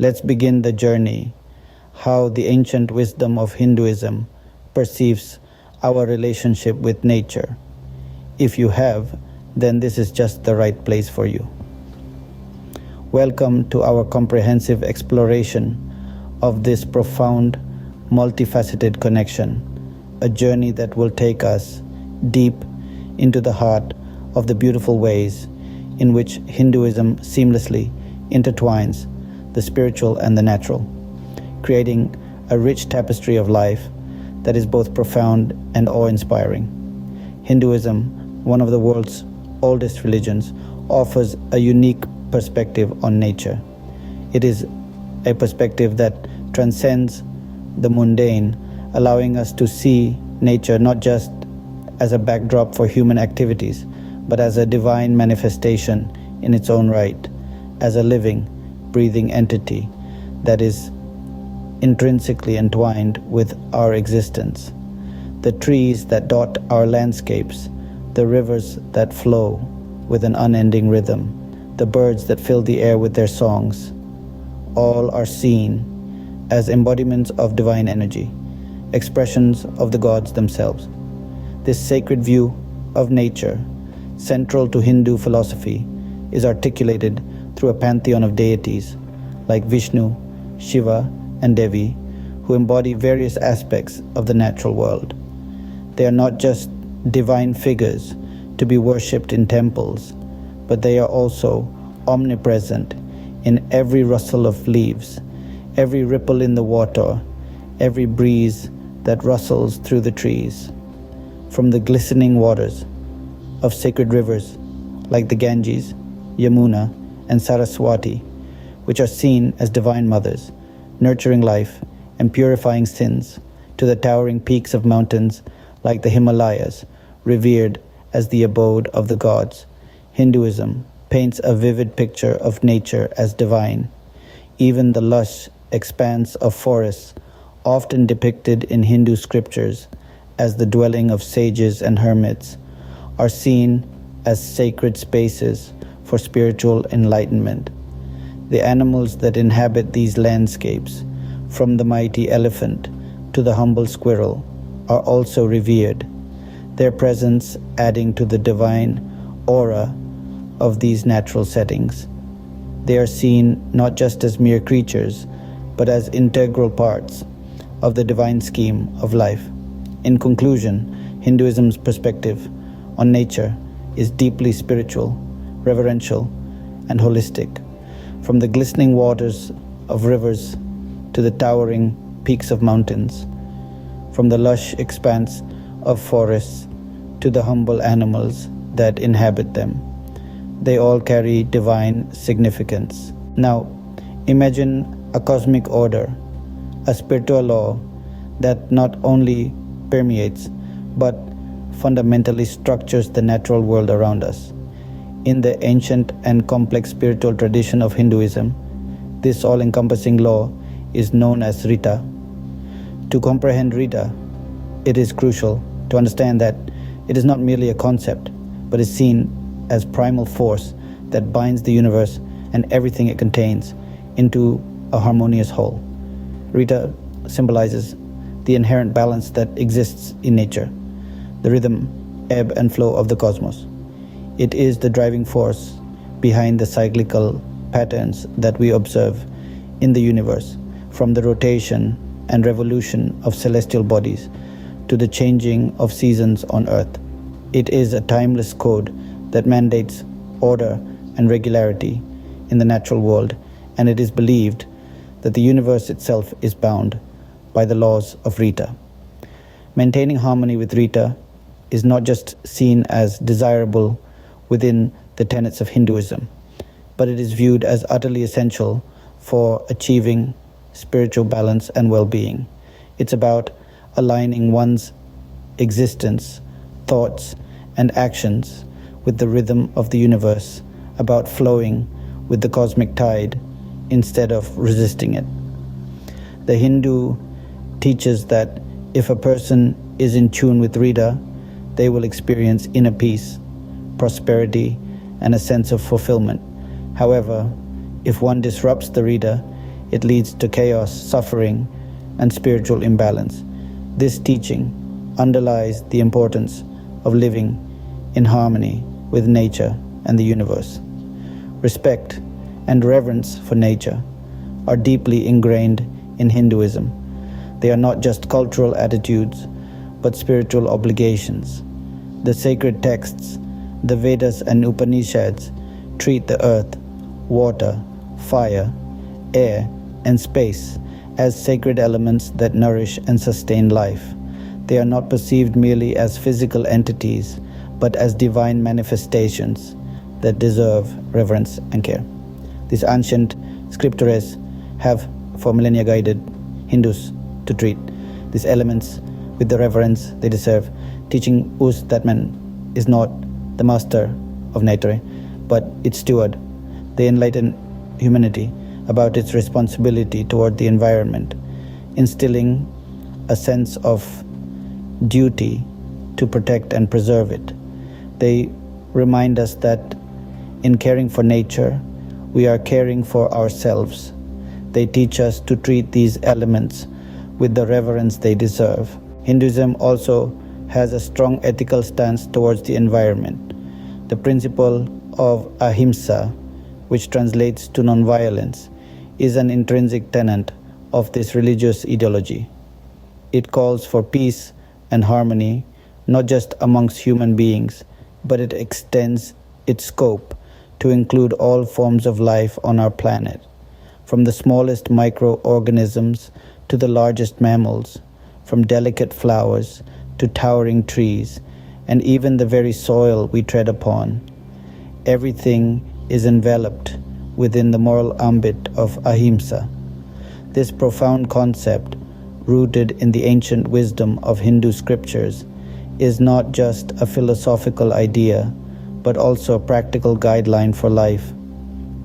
Let's begin the journey, how the ancient wisdom of Hinduism perceives our relationship with nature. If you have, then this is just the right place for you. Welcome to our comprehensive exploration of this profound, multifaceted connection, a journey that will take us deep into the heart of the beautiful ways in which Hinduism seamlessly intertwines the spiritual and the natural, creating a rich tapestry of life that is both profound and awe-inspiring. Hinduism, one of the world's oldest religions, offers a unique perspective on nature. It is a perspective that transcends the mundane, allowing us to see nature not just as a backdrop for human activities, but as a divine manifestation in its own right, as a living, breathing entity that is intrinsically entwined with our existence. The trees that dot our landscapes, the rivers that flow with an unending rhythm, the birds that fill the air with their songs, all are seen as embodiments of divine energy, expressions of the gods themselves. This sacred view of nature, central to Hindu philosophy, is articulated through a pantheon of deities like Vishnu, Shiva, and Devi, who embody various aspects of the natural world. They are not just divine figures to be worshipped in temples, but they are also omnipresent in every rustle of leaves, every ripple in the water, every breeze that rustles through the trees. From the glistening waters of sacred rivers like the Ganges, Yamuna, and Saraswati, which are seen as divine mothers, nurturing life and purifying sins, to the towering peaks of mountains like the Himalayas, revered as the abode of the gods. Hinduism paints a vivid picture of nature as divine. Even the lush expanse of forests, often depicted in Hindu scriptures as the dwelling of sages and hermits, are seen as sacred spaces for spiritual enlightenment. The animals that inhabit these landscapes, from the mighty elephant to the humble squirrel, are also revered, their presence adding to the divine aura of these natural settings. They are seen not just as mere creatures, but as integral parts of the divine scheme of life. In conclusion, Hinduism's perspective on nature is deeply spiritual, reverential, and holistic. From the glistening waters of rivers to the towering peaks of mountains, from the lush expanse of forests to the humble animals that inhabit them, they all carry divine significance. Now, imagine a cosmic order, a spiritual law that not only permeates but fundamentally structures the natural world around us. In the ancient and complex spiritual tradition of Hinduism, this all-encompassing law is known as Rita. To comprehend Rita, it is crucial to understand that it is not merely a concept, but is seen as primal force that binds the universe and everything it contains into a harmonious whole. Rita symbolizes the inherent balance that exists in nature, the rhythm, ebb and flow of the cosmos. It is the driving force behind the cyclical patterns that we observe in the universe, from the rotation and revolution of celestial bodies to the changing of seasons on Earth. It is a timeless code that mandates order and regularity in the natural world, and it is believed that the universe itself is bound by the laws of Rita. Maintaining harmony with Rita is not just seen as desirable within the tenets of Hinduism, but it is viewed as utterly essential for achieving spiritual balance and well-being. It's about aligning one's existence, thoughts, and actions with the rhythm of the universe, about flowing with the cosmic tide instead of resisting it. The Hindu teaches that if a person is in tune with Rita, they will experience inner peace, prosperity, and a sense of fulfillment. However, if one disrupts the Rita, it leads to chaos, suffering, and spiritual imbalance. This teaching underlies the importance of living in harmony with nature and the universe. Respect and reverence for nature are deeply ingrained in Hinduism. They are not just cultural attitudes, but spiritual obligations. The sacred texts, the Vedas and Upanishads, treat the earth, water, fire, air, and space as sacred elements that nourish and sustain life. They are not perceived merely as physical entities, but as divine manifestations that deserve reverence and care. These ancient scriptures have for millennia guided Hindus to treat these elements with the reverence they deserve, teaching us that man is not the master of nature, but its steward. They enlighten humanity about its responsibility toward the environment, instilling a sense of duty to protect and preserve it. They remind us that in caring for nature, we are caring for ourselves. They teach us to treat these elements with the reverence they deserve. Hinduism also has a strong ethical stance towards the environment. The principle of ahimsa, which translates to non-violence, is an intrinsic tenet of this religious ideology. It calls for peace and harmony, not just amongst human beings, but it extends its scope to include all forms of life on our planet, from the smallest microorganisms to the largest mammals, from delicate flowers to towering trees, and even the very soil we tread upon. Everything is enveloped within the moral ambit of ahimsa. This profound concept, rooted in the ancient wisdom of Hindu scriptures, is not just a philosophical idea, but also a practical guideline for life.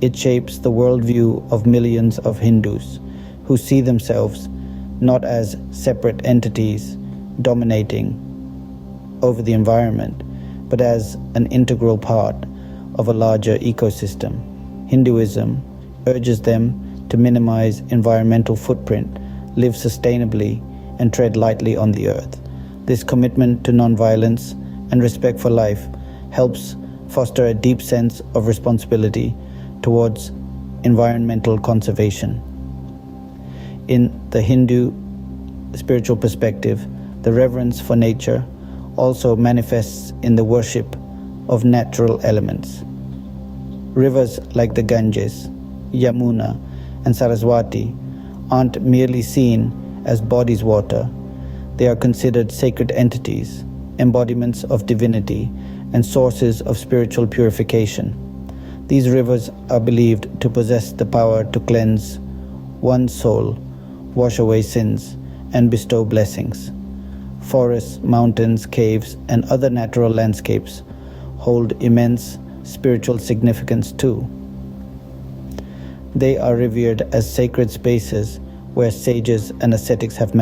It shapes the worldview of millions of Hindus who see themselves not as separate entities dominating over the environment, but as an integral part of a larger ecosystem. Hinduism urges them to minimize environmental footprint, live sustainably, and tread lightly on the earth. This commitment to nonviolence and respect for life helps foster a deep sense of responsibility towards environmental conservation. In the Hindu spiritual perspective, the reverence for nature also manifests in the worship of natural elements. Rivers like the Ganges, Yamuna, and Saraswati aren't merely seen as bodies water. They are considered sacred entities, embodiments of divinity, and sources of spiritual purification. These rivers are believed to possess the power to cleanse one's soul, wash away sins, and bestow blessings. Forests, mountains, caves, and other natural landscapes hold immense spiritual significance too. They are revered as sacred spaces where sages and ascetics have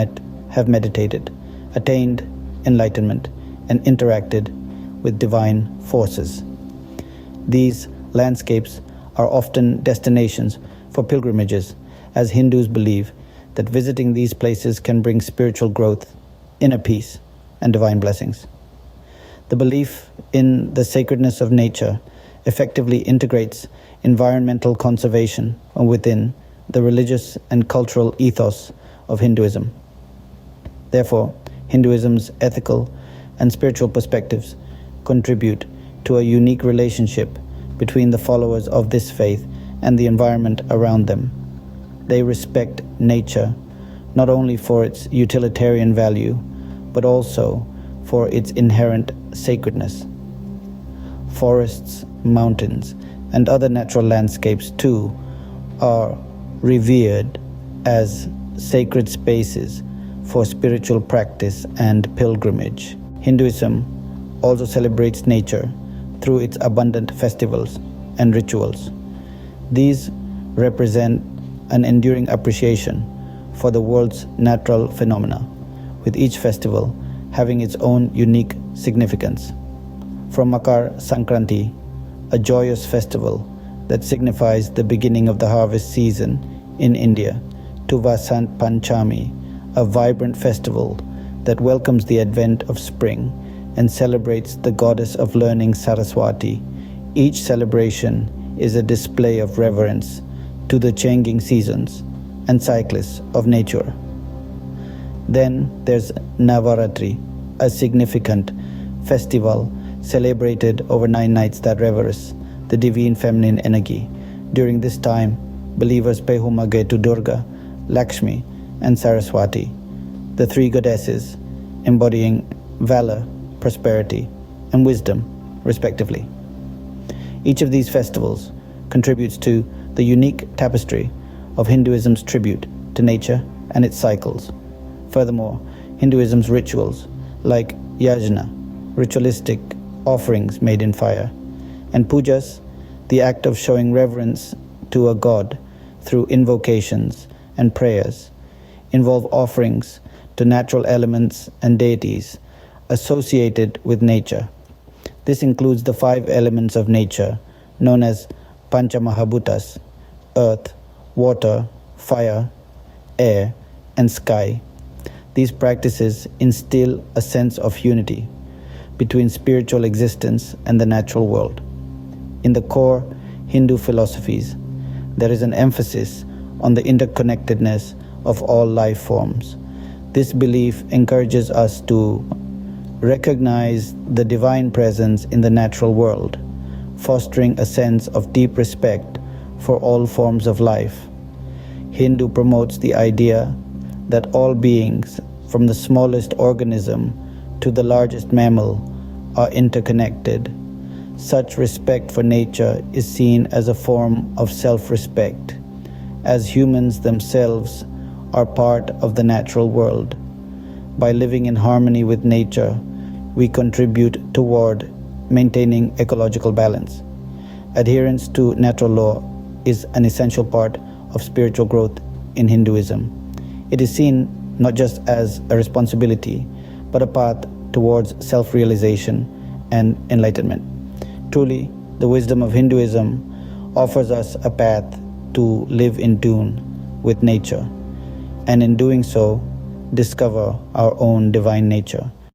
meditated, attained enlightenment, and interacted with divine forces. These landscapes are often destinations for pilgrimages, as Hindus believe that visiting these places can bring spiritual growth, inner peace, and divine blessings. The belief in the sacredness of nature effectively integrates environmental conservation within the religious and cultural ethos of Hinduism. Therefore, Hinduism's ethical and spiritual perspectives contribute to a unique relationship between the followers of this faith and the environment around them. They respect nature not only for its utilitarian value, but also for its inherent sacredness. Forests, mountains, and other natural landscapes too are revered as sacred spaces for spiritual practice and pilgrimage. Hinduism also celebrates nature through its abundant festivals and rituals. These represent an enduring appreciation for the world's natural phenomena, with each festival having its own unique significance. From Makar Sankranti, a joyous festival that signifies the beginning of the harvest season in India to Vasant Panchami, a vibrant festival that welcomes the advent of spring and celebrates the goddess of learning Saraswati. Each celebration is a display of reverence to the changing seasons and cycles of nature. Then there's Navaratri, a significant festival celebrated over 9 nights that reveres the divine feminine energy. During this time, believers pay homage to Durga, Lakshmi, and Saraswati, the 3 goddesses embodying valor, prosperity, and wisdom, respectively. Each of these festivals contributes to the unique tapestry of Hinduism's tribute to nature and its cycles. Furthermore, Hinduism's rituals, like yajna, ritualistic offerings made in fire, and pujas, the act of showing reverence to a god through invocations and prayers, involve offerings to natural elements and deities associated with nature. This includes the 5 elements of nature known as Panchamahabhutas: earth, water, fire, air, and sky. These practices instill a sense of unity between spiritual existence and the natural world. In the core Hindu philosophies, there is an emphasis on the interconnectedness of all life forms. This belief encourages us to recognize the divine presence in the natural world, fostering a sense of deep respect for all forms of life. Hindu promotes the idea that all beings, from the smallest organism to the largest mammal, are interconnected. Such respect for nature is seen as a form of self-respect, as humans themselves are part of the natural world. By living in harmony with nature, we contribute toward maintaining ecological balance. Adherence to natural law is an essential part of spiritual growth in Hinduism. It is seen not just as a responsibility, but a path towards self-realization and enlightenment. Truly, the wisdom of Hinduism offers us a path to live in tune with nature, and in doing so, discover our own divine nature.